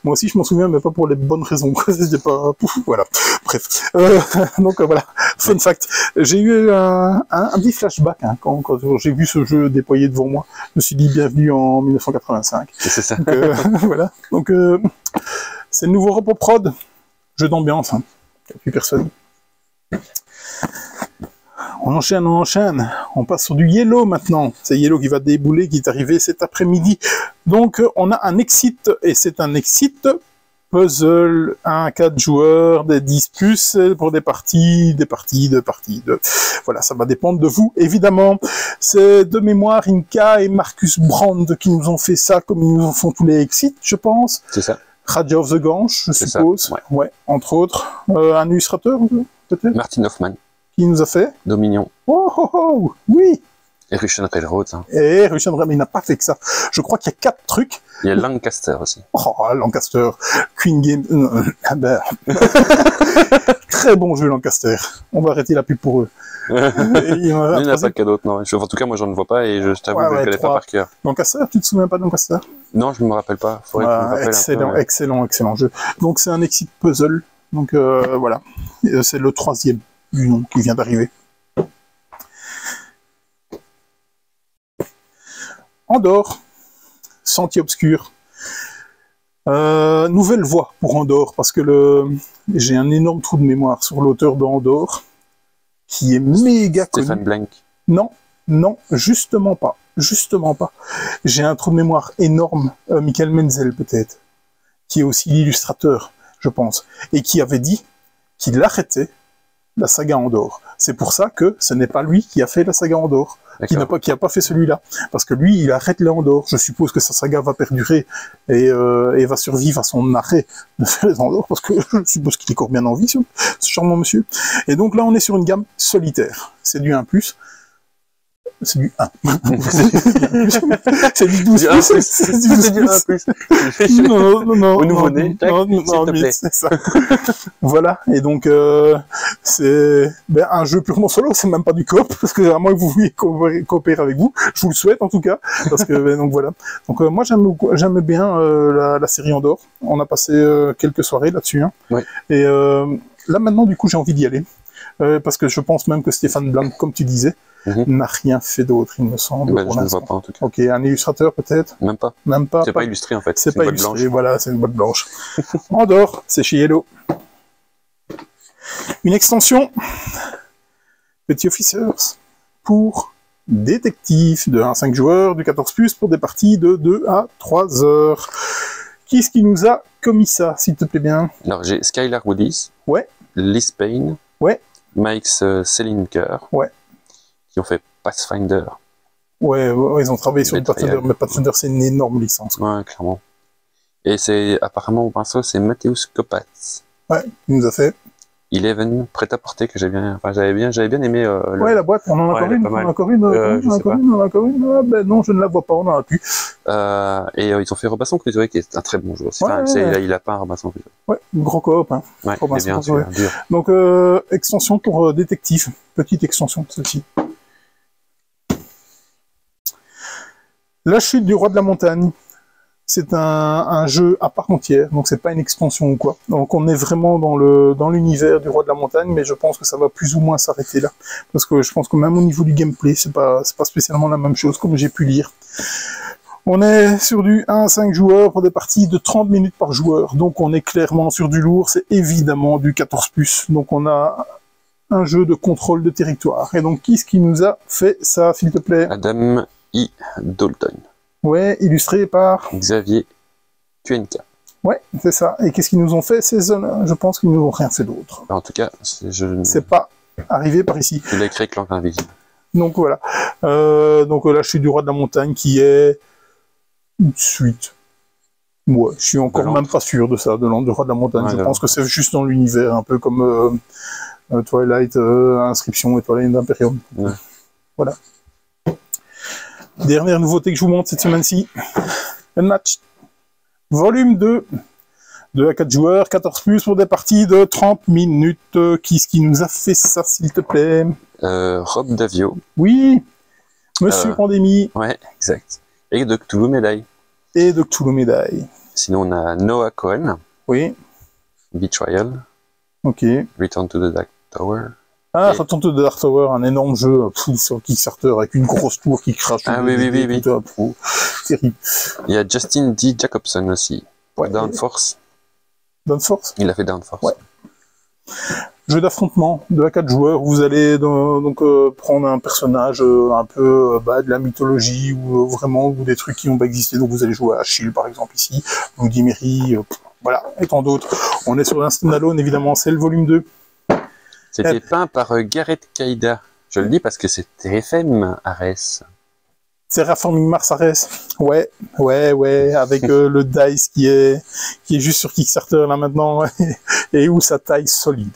Moi aussi, je m'en souviens, mais pas pour les bonnes raisons. C'était pas... Voilà. Bref. Donc, voilà. Fun fact. J'ai eu un petit flashback hein, quand j'ai vu ce jeu déployé devant moi. Je me suis dit, bienvenue en 1985. C'est ça. Donc, voilà. Donc, c'est le nouveau RepoProd. Jeu d'ambiance. Hein. Plus personne. On enchaîne. On passe sur du Yellow maintenant. C'est Yellow qui va débouler, qui est arrivé cet après-midi. Donc, on a un Exit, et c'est un Exit puzzle, 1 à 4 joueurs, des 10 plus pour des parties. Voilà, ça va dépendre de vous, évidemment. C'est de mémoire Inka et Marcus Brand qui nous ont fait ça, comme ils nous en font tous les exits, je pense. C'est ça. Radio of the Gange, je suppose. Ça, ouais, entre autres. Un illustrateur, peut-être. Martin Hoffman. Qui nous a fait Dominion. Oh, oui. Et Russian Railroad. Hein. Et Russian Railroad, mais il n'a pas fait que ça. Je crois qu'il y a 4 trucs. Il y a Lancaster aussi. Oh, Lancaster. Queen Game. Très bon jeu, Lancaster. On va arrêter la pub pour eux. Il n'y en a pas qu'à d'autres, non. En tout cas, moi, j'en ne vois pas et je t'avoue que je ne connais pas par cœur. Lancaster, tu te souviens pas de Lancaster? Non, je ne me rappelle pas. Faudrait que je me rappelle excellent jeu. Donc, c'est un exit puzzle. Donc, voilà. C'est le 3e du nom qui vient d'arriver. Andorre, Sentier obscur. Nouvelle voie pour Andorre, parce que j'ai un énorme trou de mémoire sur l'auteur de Andorre, qui est méga connu. Stéphane Blank. Non, justement pas. J'ai un trou de mémoire énorme, Michael Menzel peut-être, qui est aussi l'illustrateur, je pense, et qui avait dit qu'il arrêtait la saga Andorre. C'est pour ça que ce n'est pas lui qui a fait la saga Andorre. Qui n'a pas fait celui-là. Parce que lui, il arrête les Andorre. Je suppose que sa saga va perdurer et va survivre à son arrêt de faire les Andorre, parce que je suppose qu'il est encore bien en vie, ce charmant monsieur. Et donc là, on est sur une gamme solitaire. C'est du 1+. C'est du 1. C'est du 12. C'est du 1+. Non. Au nouveau-né, c'est ça. Voilà. Et donc, c'est un jeu purement solo, c'est même pas du coop, parce que à moins que vous vouliez coopérer avec vous, je vous le souhaite en tout cas, parce que, donc voilà. Donc, moi, j'aime bien la série Andorre. On a passé quelques soirées là-dessus. Hein. Ouais. Et là, maintenant, du coup, j'ai envie d'y aller. Parce que je pense même que Stéphane Blanc, comme tu disais, n'a rien fait d'autre, il me semble. Je ne vois pas en tout cas. Ok, un illustrateur peut-être? Même pas. C'est pas illustré en fait. C'est pas illustré, voilà, c'est une boîte blanche. Andorre, c'est chez Yellow. Une extension, Petit Officers, pour détective de 1 à 5 joueurs, du 14+, pour des parties de 2 à 3 heures. Qui est-ce qui nous a commis ça, s'il te plaît bien? Alors j'ai Skylar Woodies. Ouais. Liz Payne. Ouais. Mike Selinker. Ouais. Qui ont fait Pathfinder. Ouais, ils ont travaillé sur le Pathfinder, mais Pathfinder c'est une énorme licence. Quoi. Ouais, clairement. Et c'est apparemment au pinceau, c'est Mateusz Kopacz. Ouais, il nous a fait. Eleven, prêt-à-porter, que j'avais bien aimé. Ouais, la boîte, on en a encore une. Ah, ben non, je ne la vois pas, on en a plus. Et ils ont fait Robinson Crusoe, qui est un très bon jeu. Il a pas un Robinson Crusoe. Ouais, gros coop, hein. Ouais, Robinson c'est bien, dur. Donc, extension pour détective. Petite extension, celle-ci. La chute du roi de la montagne. C'est un jeu à part entière, donc c'est pas une extension ou quoi. Donc on est vraiment dans l'univers du roi de la montagne, mais je pense que ça va plus ou moins s'arrêter là. Parce que je pense que même au niveau du gameplay, c'est pas spécialement la même chose, comme j'ai pu lire. On est sur du 1 à 5 joueurs pour des parties de 30 minutes par joueur. Donc on est clairement sur du lourd, c'est évidemment du 14+. Donc on a un jeu de contrôle de territoire. Et donc qui est-ce qui nous a fait ça, s'il te plaît? Adam E. Dalton. Ouais, illustré par Xavier Cuenca. Ouais, c'est ça. Et qu'est-ce qu'ils nous ont fait, ces hommes? Je pense qu'ils nous ont rien fait d'autre. En tout cas, c'est pas arrivé par ici. Il a écrit Clank Invisible. Donc voilà. Donc la chute du roi de la montagne qui est une suite. Ouais, je suis encore même pas sûr de ça, de roi de la montagne. Ouais, je pense que c'est juste dans l'univers, un peu comme Twilight, Inscription et Twilight Imperium. Ouais. Voilà. Dernière nouveauté que je vous montre cette semaine-ci, Unmatched. Volume 2, 2 à 4 joueurs, 14+, pour des parties de 30 minutes. Qui est-ce qui nous a fait ça, s'il te plaît? Rob Davio. Oui, Monsieur Pandémie. Ouais, exact. Et de Cthulhu Médaille. Sinon, on a Noah Cohen. Oui. Betrayal. Ok. Return to the Dark Tower. Ah, Return to the Dark Tower, un énorme jeu sur Kickstarter avec une grosse tour qui crache. Ah oui. Terrible. Il y a Justin D. Jacobson aussi. Ouais. Downforce. Downforce? Il a fait Downforce. Ouais. Jeu d'affrontement, 2 à 4 joueurs. Vous allez donc prendre un personnage un peu de la mythologie ou vraiment ou des trucs qui n'ont pas existé. Donc vous allez jouer à Achille par exemple ici, Bloody Mary, Voilà, et tant d'autres. On est sur un standalone, évidemment, c'est le volume 2. C'était peint par Gareth Kaida. Je le dis parce que c'est TFM Ares. Terraforming Mars Ares, ouais, avec le dice qui est juste sur Kickstarter là maintenant, et où sa taille solide.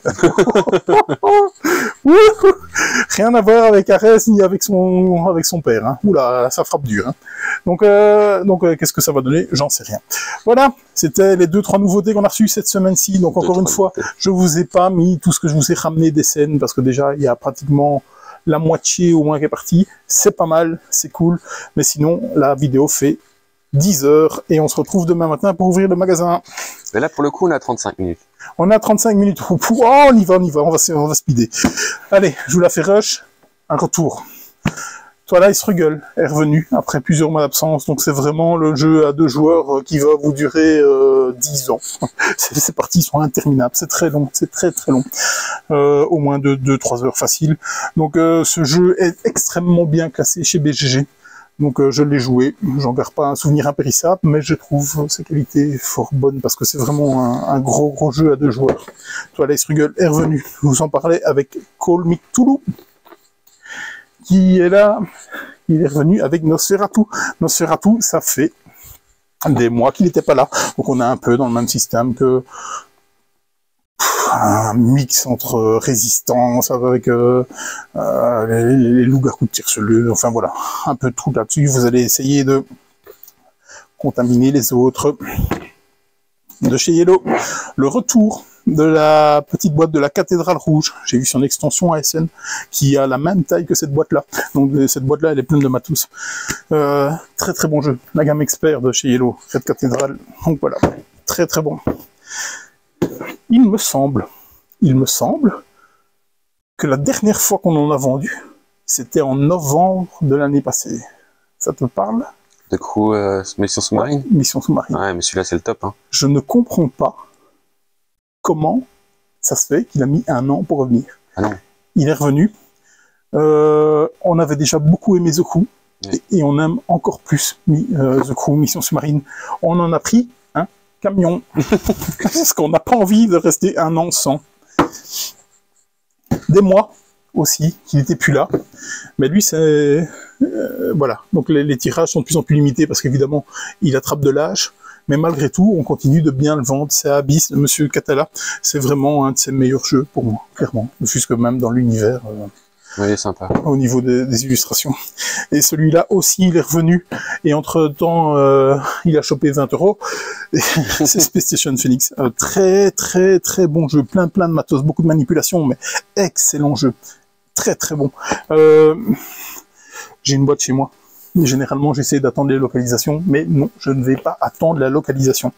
Rien à voir avec Ares ni avec son père. Hein. Oula, ça frappe dur. Hein. Donc, qu'est-ce que ça va donner? J'en sais rien. Voilà, c'était les 2-3 nouveautés qu'on a reçues cette semaine-ci. Donc encore une fois, je vous ai pas mis tout ce que je vous ai ramené des scènes parce que déjà il y a pratiquement la moitié au moins qui est partie, c'est pas mal, c'est cool, mais sinon la vidéo fait 10 heures et on se retrouve demain matin pour ouvrir le magasin. Et là pour le coup on a 35 minutes. On a 35 minutes, oh, on y va, on va speeder. Allez, je vous la fais rush, un retour. Twilight Struggle est revenu après plusieurs mois d'absence, donc c'est vraiment le jeu à 2 joueurs qui va vous durer 10 ans. Ces parties sont interminables, c'est très long, c'est très long. Au moins 2-3 heures facile. Donc ce jeu est extrêmement bien classé chez BGG. Donc je l'ai joué, j'en garde pas un souvenir impérissable, mais je trouve ses qualités fort bonnes parce que c'est vraiment un gros jeu à 2 joueurs. Twilight Struggle est revenu, je vous en parlais avec Call Me Cthulhu, qui est là, il est revenu avec Nosferatu. Nosferatu, ça fait des mois qu'il n'était pas là. Donc on est un peu dans le même système que un mix entre résistance avec les loups-garous de Tierceleux, enfin voilà, un peu de tout là-dessus. Vous allez essayer de contaminer les autres. De chez Yellow, le retour de la petite boîte de la Cathédrale Rouge. J'ai vu son extension ASN qui a la même taille que cette boîte-là. Donc cette boîte-là, elle est pleine de matos. Très bon jeu. La gamme expert de chez Yellow, Red Cathédrale. Donc voilà, très bon. Il me semble que la dernière fois qu'on en a vendu, c'était en novembre de l'année passée. Ça te parle? Du coup, Mission Sous-Marine? Ouais, Mission Sous-Marine. Ouais, mais celui-là, c'est le top. Hein. Je ne comprends pas comment ça se fait qu'il a mis 1 an pour revenir. Ah non. Il est revenu. On avait déjà beaucoup aimé The Crew, oui. Et on aime encore plus The Crew, Mission Sous-Marine. On en a pris un camion. Parce qu'on n'a pas envie de rester 1 an sans. Des mois aussi, qu'il n'était plus là. Mais lui, c'est... voilà. Donc les tirages sont de plus en plus limités parce qu'évidemment, il attrape de l'âge. Mais malgré tout, on continue de bien le vendre. C'est Abyss de Monsieur Catala. C'est vraiment un de ses meilleurs jeux pour moi, clairement. Jusque même dans l'univers. Oui, sympa. Au niveau des illustrations. Et celui-là aussi, il est revenu. Et entre-temps, il a chopé 20 €. C'est Space Station Phoenix. Très bon jeu. Plein de matos. Beaucoup de manipulations, mais excellent jeu. Très bon. J'ai une boîte chez moi. Généralement, j'essaie d'attendre les localisations, mais non, je ne vais pas attendre la localisation.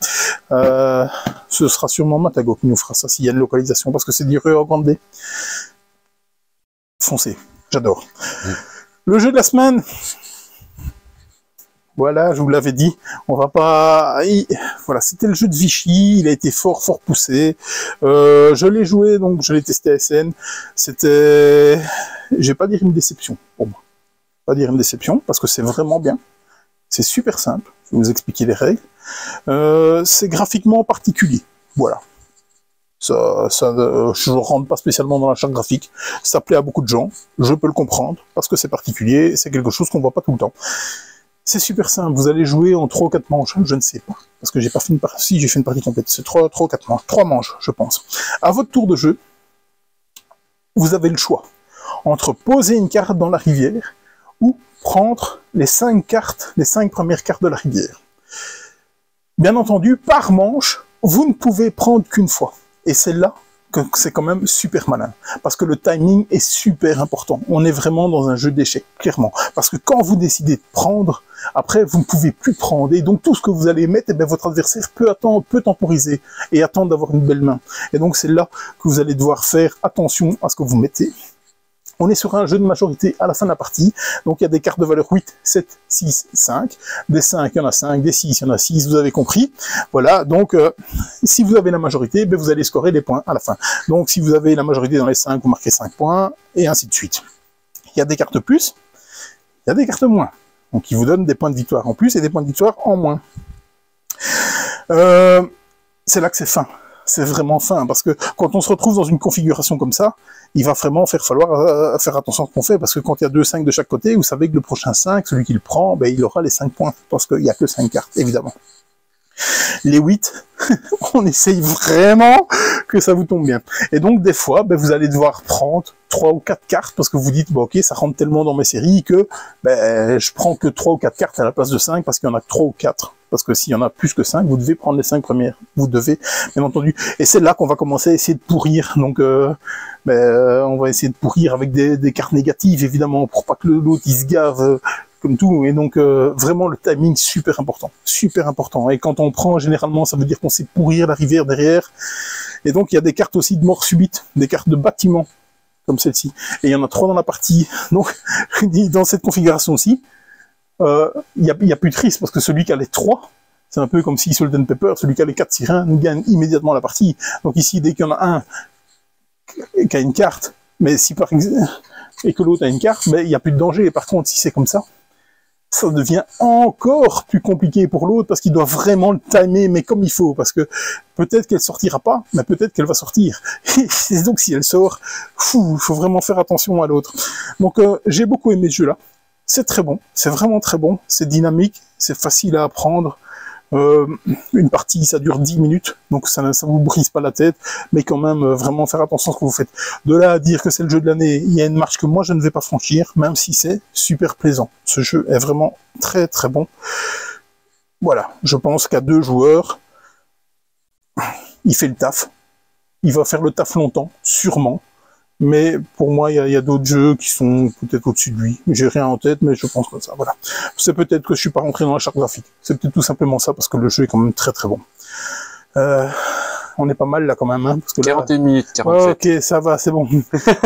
Ce sera sûrement Matago qui nous fera ça s'il y a une localisation, parce que c'est du Rio Grande. Foncez, j'adore. Le jeu de la semaine. Voilà, je vous l'avais dit, on va pas... Voilà, c'était le jeu de Vichy, il a été fort poussé. Je l'ai joué, donc je l'ai testé à SN. C'était... Je vais pas dire une déception pour moi. Pas dire une déception, parce que c'est vraiment bien. C'est super simple, je vais vous expliquer les règles. C'est graphiquement particulier, voilà. Je ne rentre pas spécialement dans la charte graphique. Ça plaît à beaucoup de gens, je peux le comprendre, parce que c'est particulier, c'est quelque chose qu'on voit pas tout le temps. C'est super simple, vous allez jouer en 3 ou 4 manches, je ne sais pas, parce que j'ai pas fait une partie, si j'ai fait une partie complète, c'est 3 ou 4 manches, 3 manches, je pense. À votre tour de jeu, vous avez le choix entre poser une carte dans la rivière, ou prendre les 5 cartes, les 5 premières cartes de la rivière. Bien entendu, par manche, vous ne pouvez prendre qu'une fois. Et c'est là que c'est quand même super malin. Parce que le timing est super important. On est vraiment dans un jeu d'échecs, clairement. Parce que quand vous décidez de prendre, après, vous ne pouvez plus prendre. Et donc, tout ce que vous allez mettre, eh bien, votre adversaire peut temporiser et attendre d'avoir une belle main. Et donc, c'est là que vous allez devoir faire attention à ce que vous mettez. On est sur un jeu de majorité à la fin de la partie, donc il y a des cartes de valeur 8, 7, 6, 5, des 5, il y en a 5, des 6, il y en a 6, vous avez compris. Voilà, donc si vous avez la majorité, ben, vous allez scorer les points à la fin. Donc si vous avez la majorité dans les 5, vous marquez 5 points, et ainsi de suite. Il y a des cartes plus, il y a des cartes moins. Donc ils vous donnent des points de victoire en plus et des points de victoire en moins. c'est là que c'est fin. C'est vraiment fin, parce que quand on se retrouve dans une configuration comme ça, il va vraiment falloir faire attention à ce qu'on fait, parce que quand il y a 2 5 de chaque côté, vous savez que le prochain 5, celui qui le prend, ben, il aura les 5 points, parce qu'il n'y a que 5 cartes, évidemment. Les 8, on essaye vraiment que ça vous tombe bien. Et donc, des fois, ben, vous allez devoir prendre 3 ou 4 cartes, parce que vous dites, bon, ok, ça rentre tellement dans mes séries que ben, je prends que 3 ou 4 cartes à la place de 5, parce qu'il y en a que 3 ou 4. Parce que s'il y en a plus que 5, vous devez prendre les 5 premières. Vous devez, bien entendu. Et c'est là qu'on va commencer à essayer de pourrir. Donc, on va essayer de pourrir avec des cartes négatives, évidemment, pour pas que l'autre, il se gave comme tout. Et donc, vraiment, le timing, super important. Super important. Et quand on prend, généralement, ça veut dire qu'on sait pourrir la rivière derrière. Et donc, il y a des cartes aussi de mort subite, des cartes de bâtiment, comme celle-ci. Et il y en a 3 dans la partie. Donc, dans cette configuration-ci, il y a plus de risque, parce que celui qui a les 3, c'est un peu comme si Salt and Pepper, celui qui a les 4 sirènes gagne immédiatement la partie. Donc ici, dès qu'il y en a un qui a une carte, mais si par exemple, et que l'autre a une carte, mais il n'y a plus de danger. Et par contre, si c'est comme ça devient encore plus compliqué pour l'autre, parce qu'il doit vraiment le timer, mais comme il faut, parce que peut-être qu'elle sortira pas, mais peut-être qu'elle va sortir. Et donc si elle sort, il faut vraiment faire attention à l'autre. Donc j'ai beaucoup aimé ce jeu-là. C'est très bon, c'est vraiment très bon, c'est dynamique, c'est facile à apprendre. Une partie, ça dure 10 minutes, donc ça vous brise pas la tête, mais quand même, vraiment faire attention à ce que vous faites. De là à dire que c'est le jeu de l'année, il y a une marche que moi je ne vais pas franchir, même si c'est super plaisant. Ce jeu est vraiment très très bon. Voilà, je pense qu'à 2 joueurs, il fait le taf. Il va faire le taf longtemps, sûrement. Mais pour moi, il y a d'autres jeux qui sont peut-être au-dessus de lui. J'ai rien en tête, mais je pense comme ça. Voilà. C'est peut-être que je suis pas rentré dans la charte graphique. C'est peut-être tout simplement ça, parce que le jeu est quand même très très bon. On est pas mal là quand même. Hein, parce que 41 minutes, 47. Ok, ça va, c'est bon.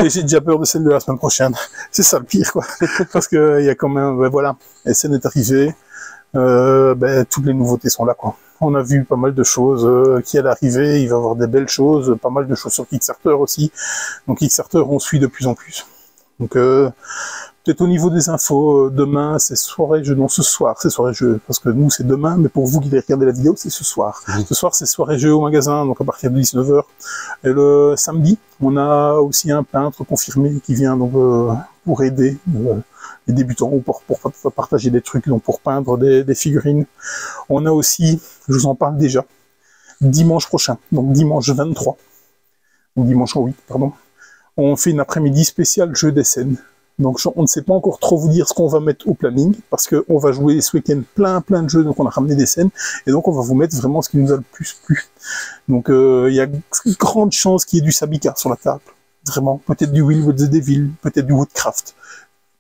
Et j'ai déjà peur de celle de la semaine prochaine. C'est ça le pire, quoi. Parce que il y a quand même, voilà, SN est arrivé. Toutes les nouveautés sont là, quoi. On a vu pas mal de choses qui allaient arriver, il va y avoir des belles choses, pas mal de choses sur Kickstarter aussi. Donc Kickstarter, on suit de plus en plus. Donc peut-être au niveau des infos, demain c'est soirée jeu, non ce soir c'est soirée jeu, parce que nous c'est demain, mais pour vous qui allez regarder la vidéo, c'est ce soir. Ce soir c'est soirée jeu au magasin, donc à partir de 19h. Et le samedi, on a aussi un peintre confirmé qui vient donc pour aider les débutants, ou pour partager des trucs, donc pour peindre des figurines. On a aussi, je vous en parle déjà, dimanche prochain, donc dimanche 23, ou dimanche 8, pardon, on fait une après-midi spéciale jeu des scènes. Donc on ne sait pas encore trop vous dire ce qu'on va mettre au planning, parce qu'on va jouer ce week-end plein de jeux, donc on a ramené des scènes, et donc on va vous mettre vraiment ce qui nous a le plus plu. Donc il y a grande chance qu'il y ait du Sabika sur la table, vraiment, peut-être du Will with the Devil, peut-être du Woodcraft.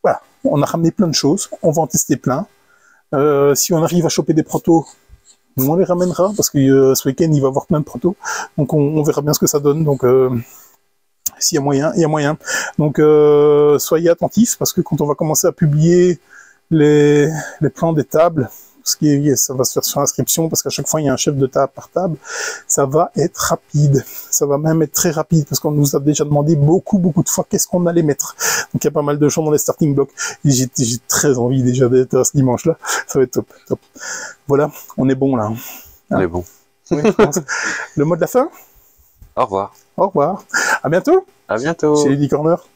Voilà, on a ramené plein de choses, on va en tester plein. Si on arrive à choper des protos, on les ramènera, parce que ce week-end il va y avoir plein de protos, donc on verra bien ce que ça donne. Donc s'il y a moyen, il y a moyen. Donc soyez attentifs, parce que quand on va commencer à publier les plans des tables, ça va se faire sur inscription, parce qu'à chaque fois il y a un chef de table par table, ça va être rapide, ça va même être très rapide, parce qu'on nous a déjà demandé beaucoup de fois qu'est-ce qu'on allait mettre. Donc il y a pas mal de gens dans les starting blocks, et j'ai très envie déjà d'être à ce dimanche-là, ça va être top. Voilà, on est bon là. Hein. On est bon. Oui, je pense. Le mot de la fin ? Au revoir. Au revoir. À bientôt. À bientôt. Chez Lady Corner.